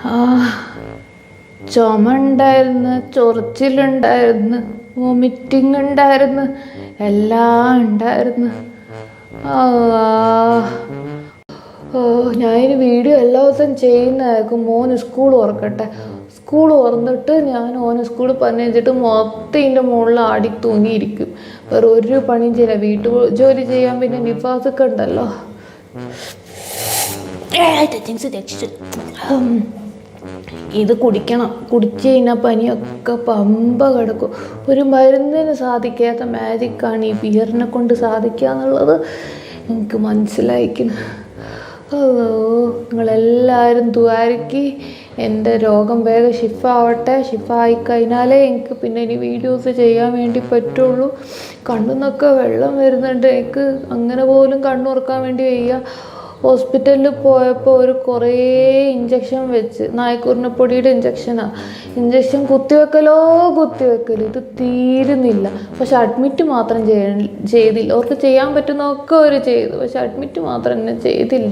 ആ ചുമ ഉണ്ടായിരുന്നു, ചൊറിച്ചിലുണ്ടായിരുന്നു, വോമിറ്റിംഗ് ഉണ്ടായിരുന്നു, എല്ലാം ഉണ്ടായിരുന്നു. ഓ ഞാനിനി വീഡിയോ എല്ലാ ദിവസവും ചെയ്യുന്നതായിരിക്കും. മോന് സ്കൂൾ തുറക്കട്ടെ. സ്കൂൾ തുറന്നിട്ട് ഞാൻ ഓന് സ്കൂളിൽ പറഞ്ഞിട്ട് മൊത്തം ഇതിൻ്റെ മുകളിൽ ആടി തൂങ്ങിയിരിക്കും. വേറെ ഒരു പണിയും ചെയ്യില്ല. വീട്ടു ജോലി ചെയ്യാൻ പിന്നെ നിഫാസൊക്കെ ഉണ്ടല്ലോ. ഇത് കുടിക്കണം. കുടിച്ച് കഴിഞ്ഞാൽ പനിയൊക്കെ പമ്പ കിടക്കും. ഒരു മരുന്നിന് സാധിക്കാത്ത മാജിക്കാണ് ഈ ബിയറിനെ കൊണ്ട് സാധിക്കുക എന്നുള്ളത് എനിക്ക് മനസ്സിലായിരിക്കുന്നു. നിങ്ങളെല്ലാവരും ദ്വാരക്ക് എൻ്റെ രോഗം വേഗം ഷിഫ ആവട്ടെ. ഷിഫ ആയിക്കഴിഞ്ഞാലേ എനിക്ക് പിന്നെ ഇനി വീഡിയോസ് ചെയ്യാൻ വേണ്ടി പറ്റുള്ളൂ. കണ്ണുന്നൊക്കെ വെള്ളം വരുന്നുണ്ട്. എനിക്ക് അങ്ങനെ പോലും കണ്ണുറക്കാൻ വേണ്ടി വയ്യ. ഹോസ്പിറ്റലിൽ പോയപ്പോൾ ഒരു കുറേ ഇഞ്ചക്ഷൻ വെച്ച്, നായ്ക്കുറിനപ്പൊടിയുടെ ഇഞ്ചക്ഷനാണ്. ഇഞ്ചക്ഷൻ കുത്തിവെക്കൽ ഇത് തീരുന്നില്ല. പക്ഷെ അഡ്മിറ്റ് മാത്രം ചെയ്തില്ല. അവർക്ക് ചെയ്യാൻ പറ്റുന്നതൊക്കെ അവർ ചെയ്തു. പക്ഷെ അഡ്മിറ്റ് മാത്രം എന്നെ ചെയ്തില്ല.